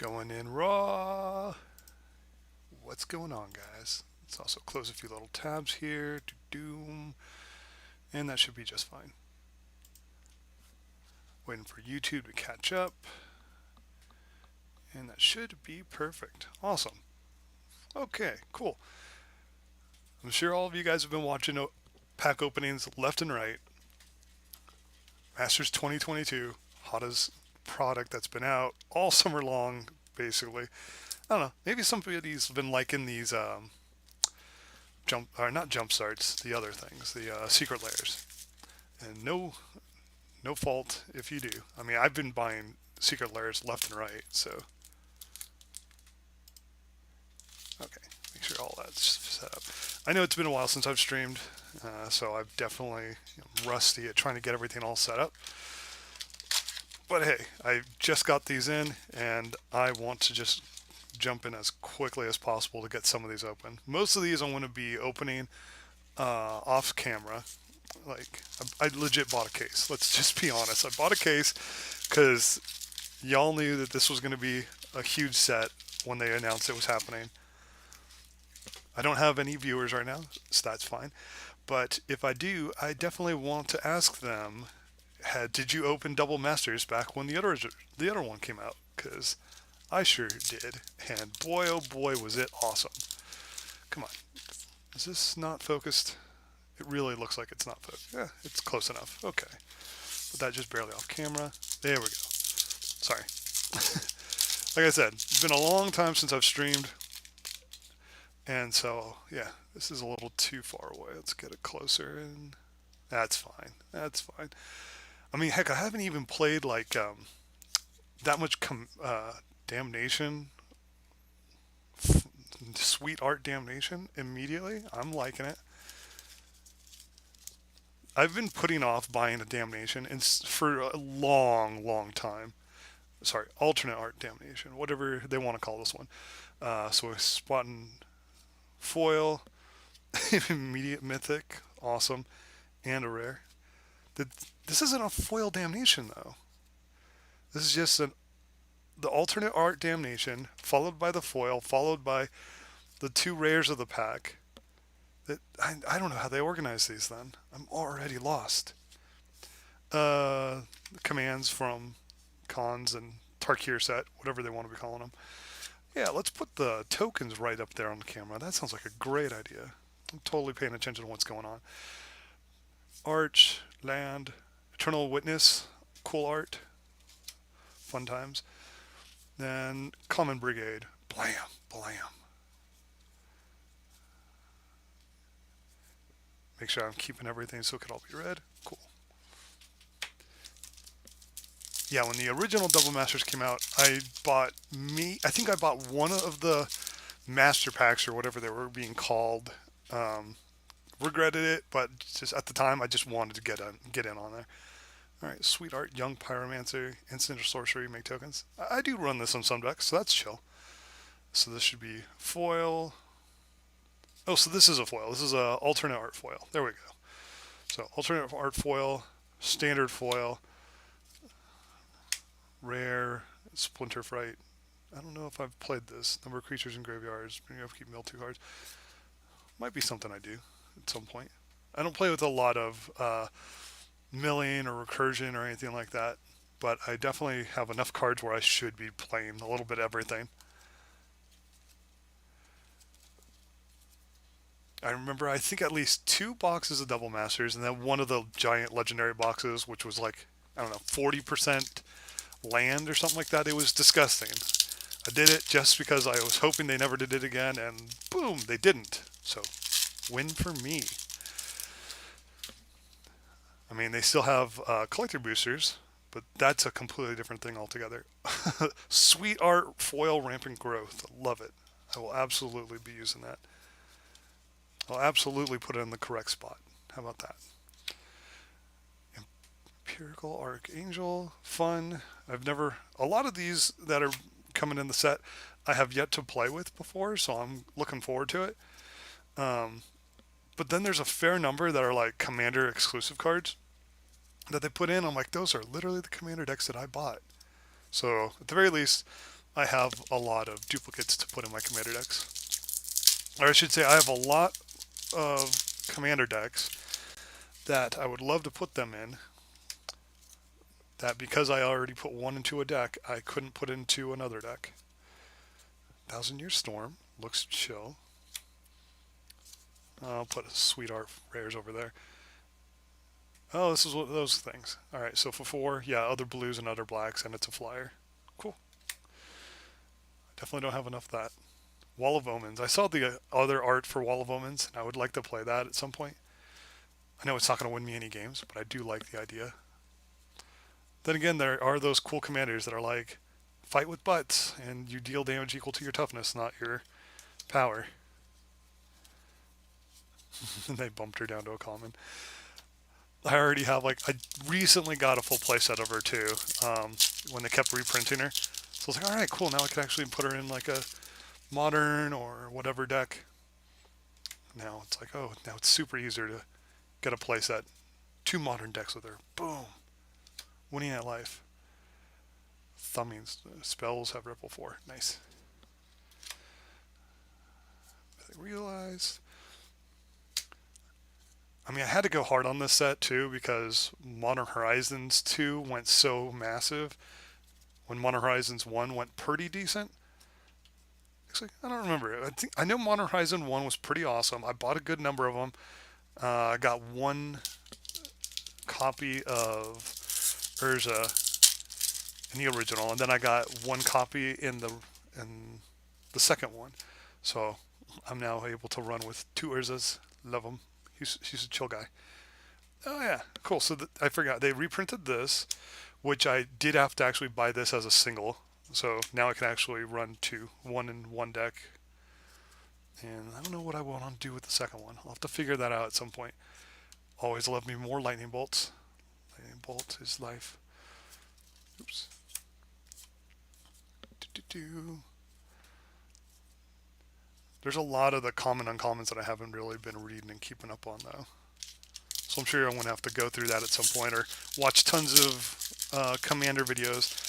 Going in raw. What's going on, guys? Let's also close a few little tabs here to doom, and that should be just fine. Waiting for YouTube to catch up, and that should be perfect. Awesome. Okay, cool. I'm sure all of you guys have been watching pack openings left and right. Masters 2022, hottest product that's been out all summer long, basically. I don't know. Maybe somebody's been liking these not jump starts, the other things, the secret layers. And no fault if you do. I mean, I've been buying secret layers left and right, so okay, make sure all that's set up. I know it's been a while since I've streamed, so I've definitely rusty at trying to get everything all set up. But hey, I just got these in, and I want to just jump in as quickly as possible to get some of these open. Most of these I want to be opening off camera. Like, I legit bought a case. Let's just be honest. I bought a case because y'all knew that this was going to be a huge set when they announced it was happening. I don't have any viewers right now, so that's fine. But if I do, I definitely want to ask them, did you open Double Masters back when the other one came out? Because I sure did, and boy oh boy was it awesome. Come on, is this not focused? It really looks like it's not focused. Yeah, it's close enough. Okay, put that just barely off camera. There we go. Sorry. Like I said, it's been a long time since I've streamed, and so yeah, this is a little too far away. Let's get it closer, and that's fine. That's fine. I mean, heck, I haven't even played like that much damnation, sweet art damnation immediately. I'm liking it. I've been putting off buying a damnation for a long time. Sorry, alternate art damnation, whatever they want to call this one. So we're spotting foil, immediate mythic, awesome, and a rare. This isn't a foil damnation though. This is just the alternate art damnation, followed by the foil, followed by the two rares of the pack. I don't know how they organize these then. I'm already lost. Commands from Khans and Tarkir set, whatever they want to be calling them. Yeah, let's put the tokens right up there on the camera. That sounds like a great idea. I'm totally paying attention to what's going on. Arch, land, Eternal Witness, cool art, fun times. Then Common Brigade, blam, blam. Make sure I'm keeping everything so it could all be red. Cool. Yeah, when the original Double Masters came out, I think I bought one of the Master Packs or whatever they were being called. Regretted it, but just at the time, I just wanted to get in on there. All right, sweet art, young pyromancer, instant or sorcery, make tokens. I do run this on some decks, so that's chill. So this should be foil. Oh, so this is a foil. This is a alternate art foil. There we go. So alternate art foil, standard foil, rare, splinter fright. I don't know if I've played this. Number of creatures in graveyards. Bring up, keep mill 2 cards. Might be something I do at some point. I don't play with a lot of milling or recursion or anything like that, but I definitely have enough cards where I should be playing a little bit of everything. I remember, I think at least 2 boxes of Double Masters, and then one of the giant legendary boxes, which was like, I don't know, 40% land or something like that. It was disgusting. I did it just because I was hoping they never did it again, and boom, they didn't. So, win for me. I mean, they still have collector boosters, but that's a completely different thing altogether. Sweet art foil rampant growth. Love it. I will absolutely be using that. I'll absolutely put it in the correct spot. How about that? Empirical Archangel, fun. A lot of these that are coming in the set, I have yet to play with before, so I'm looking forward to it. But then there's a fair number that are like Commander exclusive cards that they put in. I'm like, those are literally the Commander decks that I bought. So at the very least, I have a lot of duplicates to put in my commander decks. Or I should say I have a lot of commander decks that I would love to put them in, that because I already put one into a deck, I couldn't put into another deck. Thousand Year Storm looks chill. I'll put a sweet art rares over there. Oh, this is one of those things. Alright, so for 4, yeah, other blues and other blacks, and it's a flyer. Cool. Definitely don't have enough of that. Wall of Omens. I saw the other art for Wall of Omens, and I would like to play that at some point. I know it's not going to win me any games, but I do like the idea. Then again, there are those cool commanders that are like, fight with butts, and you deal damage equal to your toughness, not your power. And they bumped her down to a common. I already have, like, I recently got a full playset of her too, when they kept reprinting her. So I was like, alright, cool, now I can actually put her in like a modern or whatever deck. Now it's like, oh, now it's super easier to get a playset. 2 modern decks with her. Boom. Winning at life. Thumbing spells have ripple 4. Nice. I realized. I mean, I had to go hard on this set too because Modern Horizons 2 went so massive. When Modern Horizons 1 went pretty decent. Actually, I don't remember. I know Modern Horizon 1 was pretty awesome. I bought a good number of them. I got 1 copy of Urza in the original, and then I got 1 copy in the second one. So I'm now able to run with 2 Urzas. Love him. He's a chill guy. Oh yeah, cool. So I forgot they reprinted this, which I did have to actually buy this as a single. So now I can actually run 2, 1 in 1 deck. And I don't know what I want to do with the second one. I'll have to figure that out at some point. Always love me more lightning bolts. Lightning bolt is life. Oops. There's a lot of the common uncommons that I haven't really been reading and keeping up on though. So I'm sure I'm going to have to go through that at some point or watch tons of commander videos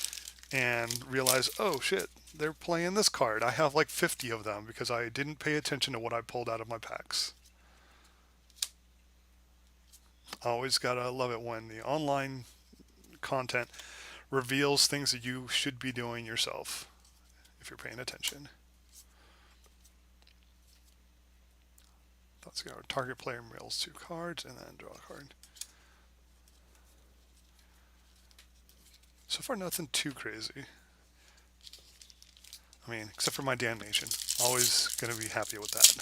and realize, oh shit, they're playing this card. I have like 50 of them because I didn't pay attention to what I pulled out of my packs. Always gotta love it when the online content reveals things that you should be doing yourself if you're paying attention. Let's go. Target player mills 2 cards and then draw a card. So far, nothing too crazy. I mean, except for my damnation. Always going to be happy with that.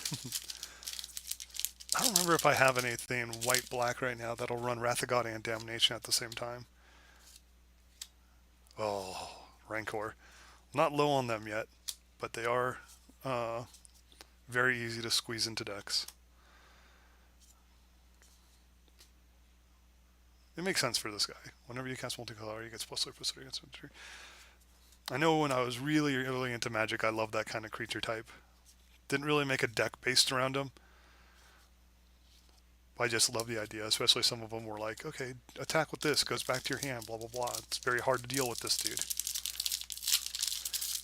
I don't remember if I have anything white-black right now that'll run Wrath of God and Damnation at the same time. Oh, Rancor. Not low on them yet, but they are very easy to squeeze into decks. It makes sense for this guy. Whenever you cast multicolor, he gets +3/+3 against infantry. I know when I was really early into Magic, I loved that kind of creature type. Didn't really make a deck based around him. But I just love the idea, especially some of them were like, okay, attack with this, goes back to your hand, blah, blah, blah. It's very hard to deal with this dude.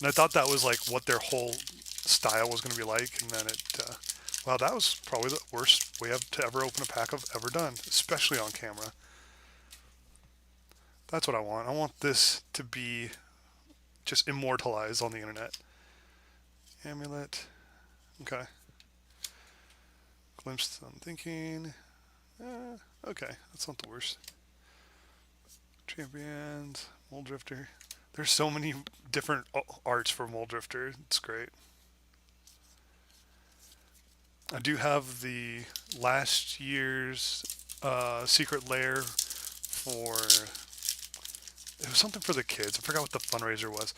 And I thought that was like what their whole style was going to be like, and then wow, that was probably the worst way to ever open a pack I've ever done, especially on camera. That's what I want. I want this to be just immortalized on the internet. Amulet. Okay. Glimpse on thinking. Okay, that's not the worst. Champions. Mold Drifter. There's so many different arts for Mold Drifter. It's great. I do have the last year's secret lair for... It was something for the kids. I forgot what the fundraiser was.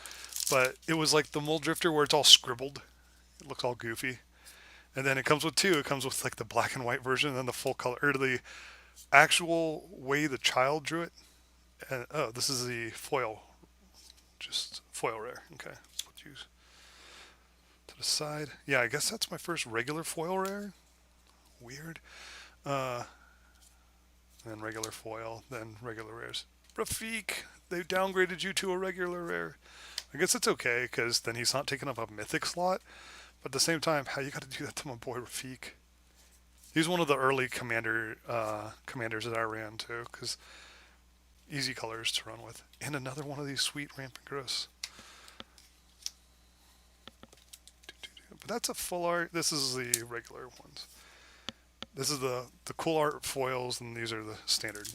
But it was like the Mold Drifter where it's all scribbled. It looks all goofy. And then it comes with 2. It comes with like the black and white version and then the full color, or the actual way the child drew it. And oh, this is the foil. Just foil rare. Okay. Let's use to the side. Yeah, I guess that's my first regular foil rare. Weird. Then regular foil, then regular rares. Rafiq, they downgraded you to a regular rare. I guess it's okay because then he's not taking up a mythic slot. But at the same time, how you got to do that to my boy Rafiq? He's one of the early commanders that I ran too, because easy colors to run with. And another one of these sweet rampant growths. But that's a full art. This is the regular ones. This is the cool art foils, and these are the standard.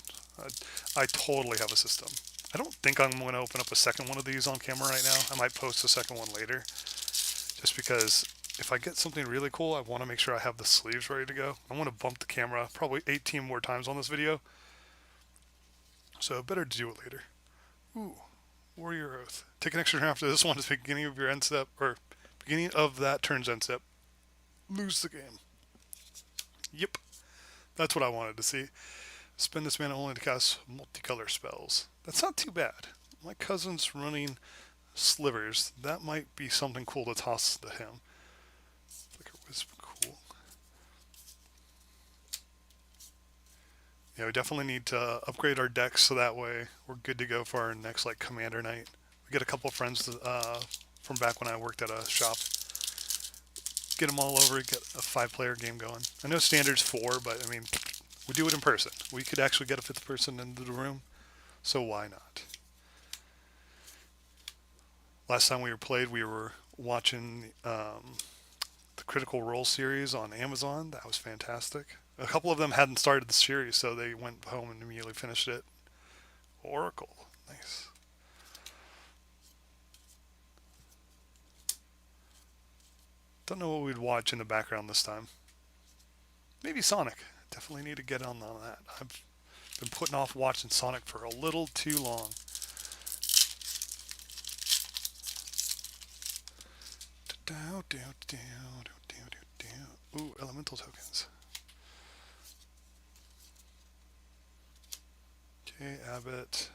I totally have a system. I don't think I'm going to open up a second one of these on camera right now. I might post a second one later, just because if I get something really cool, I want to make sure I have the sleeves ready to go. I want to bump the camera probably 18 more times on this video, so better to do it later. Ooh, Warrior Oath. Take an extra turn after this one at the beginning of your end step, or beginning of that turn's end step. Lose the game. Yep, that's what I wanted to see. Spend this mana only to cast multicolor spells. That's not too bad. My cousin's running slivers. That might be something cool to toss to him. Flicker Wisp, cool. Yeah, we definitely need to upgrade our decks so that way we're good to go for our next like commander night. We get a couple of friends from back when I worked at a shop. Get them all over, get a 5-player game going. I know standard's 4, but I mean, we do it in person. We could actually get a 5th person into the room, so why not? Last time we were played, we were watching the Critical Role series on Amazon. That was fantastic. A couple of them hadn't started the series, so they went home and immediately finished it. Oracle, nice. Don't know what we'd watch in the background this time. Maybe Sonic. Definitely need to get on that. I've been putting off watching Sonic for a little too long. Ooh, elemental tokens. Okay, Abbott.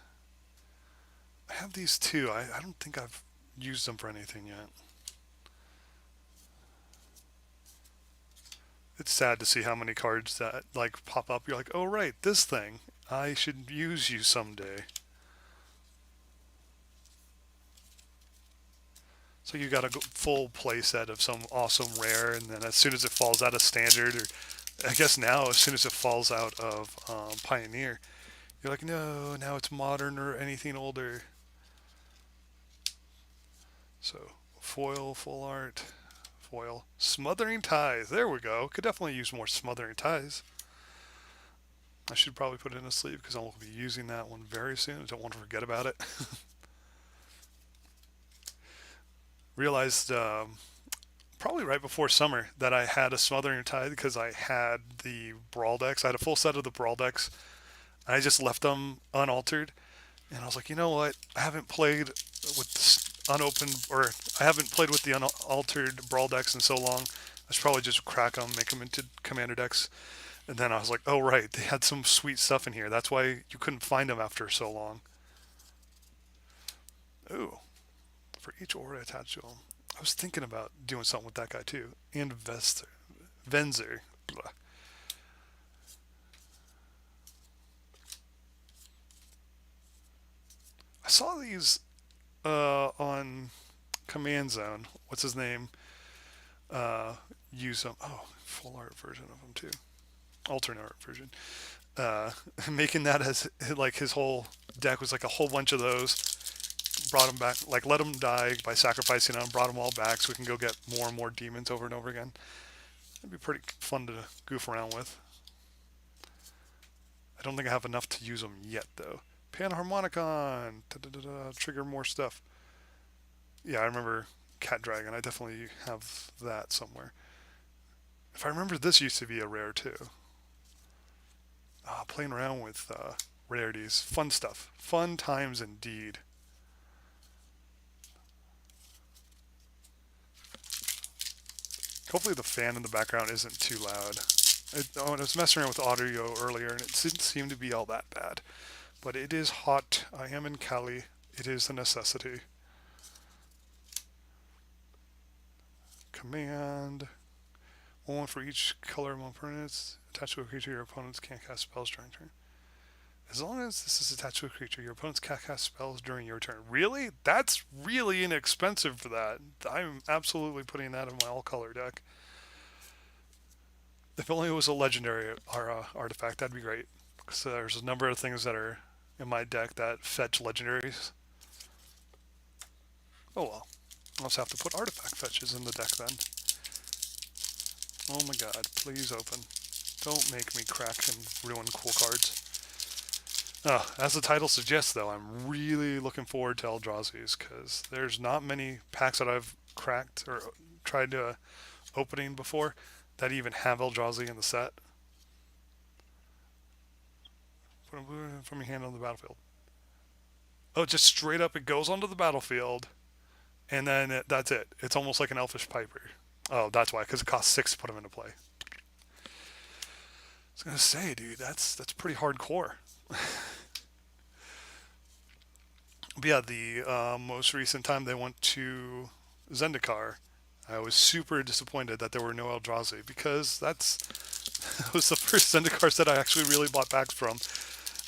I have these two. I don't think I've used them for anything yet. It's sad to see how many cards that like pop up. You're like, oh right, this thing. I should use you someday. So you got a full play set of some awesome rare, and then as soon as it falls out of standard, or I guess now as soon as it falls out of Pioneer, you're like, no, now it's modern or anything older. So foil, full art, foil, smothering ties. There we go. Could definitely use more smothering ties. I should probably put it in a sleeve because I'll be using that one very soon. I don't want to forget about it. Realized probably right before summer that I had a smothering tide because I had the brawl decks. I had a full set of the brawl decks. I just left them unaltered, and I was like, you know what? I haven't played with this unopened, or I haven't played with the unaltered brawl decks in so long. I should probably just crack them, make them into commander decks. And then I was like, oh right, they had some sweet stuff in here. That's why you couldn't find them after so long. Ooh, for each aura attached to them. I was thinking about doing something with that guy too. And Venzer. Blah. I saw these on Command Zone. What's his name? Use them. Oh, full art version of them too. Alternate art version. Making that as like his whole deck was like a whole bunch of those. Brought them back, like let them die by sacrificing them. Brought them all back so we can go get more and more demons over and over again. That'd be pretty fun to goof around with. I don't think I have enough to use them yet though. Panharmonicon, trigger more stuff. Yeah, I remember Cat Dragon. I definitely have that somewhere. If I remember, this used to be a rare too. Playing around with rarities, fun stuff, fun times indeed. Hopefully the fan in the background isn't too loud. I was messing around with audio earlier and it didn't seem to be all that bad. But it is hot. I am in Cali. It is a necessity. Command. One for each color among permanents. Attached to a creature your opponents can't cast spells during turn. As long as this is attached to a creature, your opponents can't cast spells during your turn. Really? That's really inexpensive for that. I'm absolutely putting that in my all-color deck. If only it was a legendary artifact, that'd be great. So there's a number of things that are in my deck that fetch legendaries. Oh well. I'll also have to put artifact fetches in the deck then. Oh my god, please open. Don't make me crack and ruin cool cards. As the title suggests, though, I'm really looking forward to Eldrazi's, because there's not many packs that I've cracked or tried opening before that even have Eldrazi in the set. Put a blue from your hand on the battlefield. Oh, just straight up it goes onto the battlefield, and then that's it. It's almost like an Elfish Piper. Oh, that's why, because it costs 6 to put them into play. I was gonna say, dude, that's pretty hardcore. But yeah, the most recent time they went to Zendikar, I was super disappointed that there were no Eldrazi, because that was the first Zendikar set I actually really bought packs from.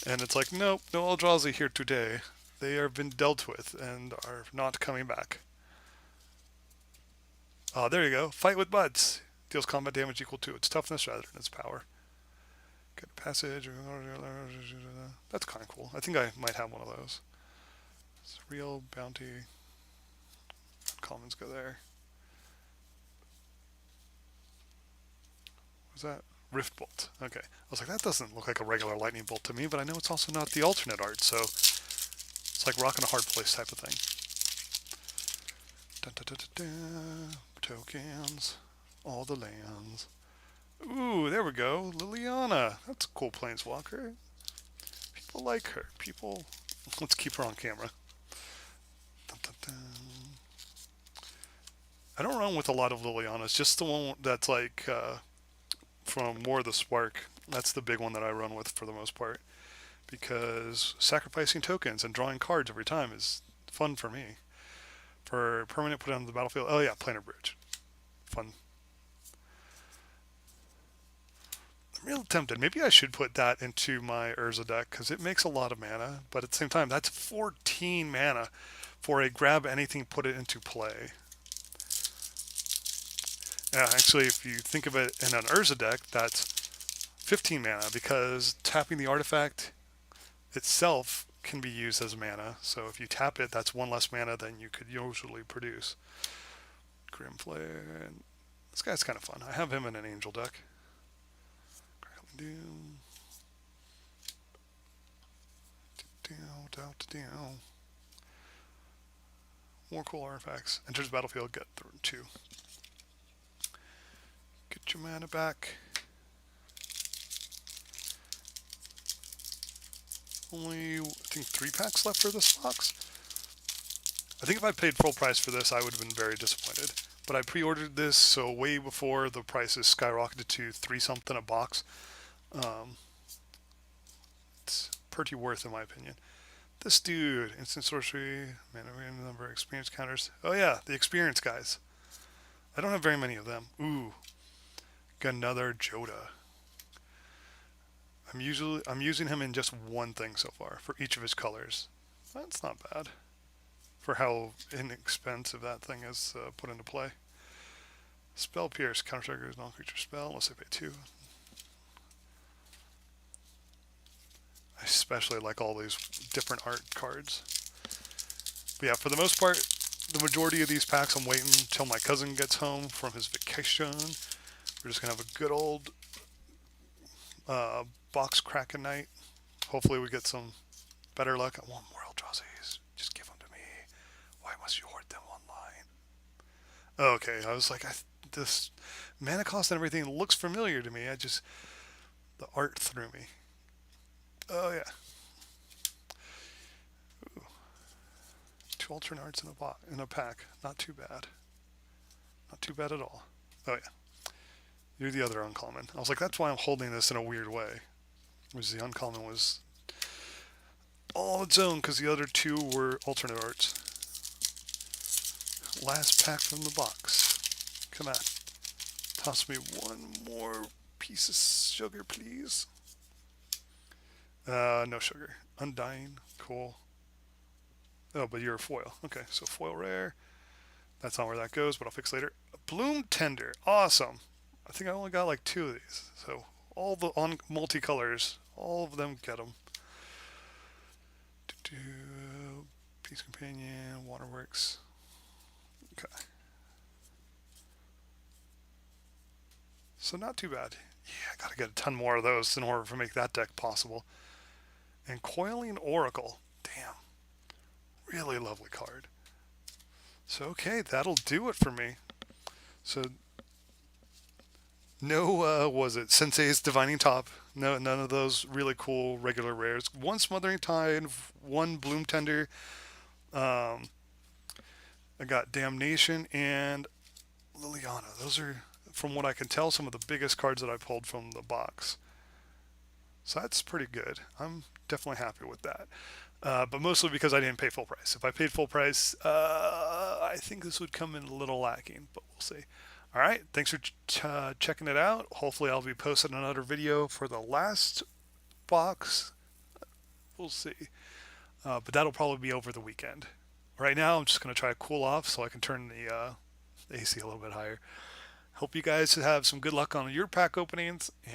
And it's like, nope, no Eldrazi here today. They have been dealt with and are not coming back. Oh, there you go. Fight with Buds. Deals combat damage equal to its toughness rather than its power. Get a passage. That's kind of cool. I think I might have one of those. It's real bounty. Commons go there. What's that? Rift Bolt. Okay. I was like, that doesn't look like a regular lightning bolt to me, but I know it's also not the alternate art, so it's like rock in a hard place type of thing. Dun, dun, dun, dun, dun. Tokens. All the lands. Ooh, there we go. Liliana. That's a cool planeswalker. People like her. Let's keep her on camera. Dun, dun, dun. I don't run with a lot of Lilianas. Just the one that's like from War of the Spark. That's the big one that I run with for the most part. Because sacrificing tokens and drawing cards every time is fun for me. For permanent put on the battlefield. Oh yeah, Planar Bridge. Fun. I'm real tempted. Maybe I should put that into my Urza deck, because it makes a lot of mana, but at the same time, that's 14 mana for a grab anything, put it into play. Actually, if you think of it in an Urza deck, that's 15 mana, because tapping the artifact itself can be used as mana. So if you tap it, that's 1 less mana than you could usually produce. Grim Flare. This guy's kind of fun. I have him in an Angel deck. Doom. Down. More cool artifacts. Enters the battlefield, get 2. Get your mana back. Only, I think, 3 packs left for this box. I think if I paid full price for this, I would have been very disappointed. But I pre-ordered this, so way before the prices skyrocketed to 3 something a box. It's pretty worth, in my opinion. This dude, instant sorcery, mana number of experience counters. Oh yeah, the experience guys. I don't have very many of them. Ooh, got another Joda. I'm using him in just one thing so far for each of his colors. That's not bad for how inexpensive that thing is put into play. Spell Pierce counter triggers non-creature spell unless I pay 2. I especially like all these different art cards. But yeah, for the most part, the majority of these packs I'm waiting until my cousin gets home from his vacation. We're just going to have a good old box kraken night. Hopefully we get some better luck. I want more Eldrazi's. Just give them to me. Why must you hoard them online? Okay, I was like, this mana cost and everything looks familiar to me. The art threw me. Oh yeah. Ooh. 2 alternate arts in a pack. Not too bad. Not too bad at all. Oh yeah. You're the other uncommon. I was like, that's why I'm holding this in a weird way. Which the uncommon was all on its own, because the other 2 were alternate arts. Last pack from the box. Come on. Toss me 1 more piece of sugar, please. No sugar. Undying. Cool. Oh, but you're a foil. Okay, so foil rare. That's not where that goes, but I'll fix later. Bloom Tender. Awesome. I think I only got like 2 of these. So all the on multicolors, all of them get them. Peace Companion, Waterworks. Okay. So not too bad. Yeah, I gotta get a ton more of those in order to make that deck possible. And Coiling Oracle. Damn. Really lovely card. So okay, that'll do it for me. So no, was it Sensei's Divining Top? No, none of those really cool regular rares. 1 Smothering Tide, 1 Bloom Tender. Um, I got Damnation and Liliana. Those are, from what I can tell, some of the biggest cards that I pulled from the box. So that's pretty good. I'm definitely happy with that. But mostly because I didn't pay full price. If I paid full price, I think this would come in a little lacking, but we'll see. All right, thanks for checking it out. Hopefully, I'll be posting another video for the last box. We'll see. But that'll probably be over the weekend. Right now, I'm just going to try to cool off so I can turn the AC a little bit higher. Hope you guys have some good luck on your pack openings, and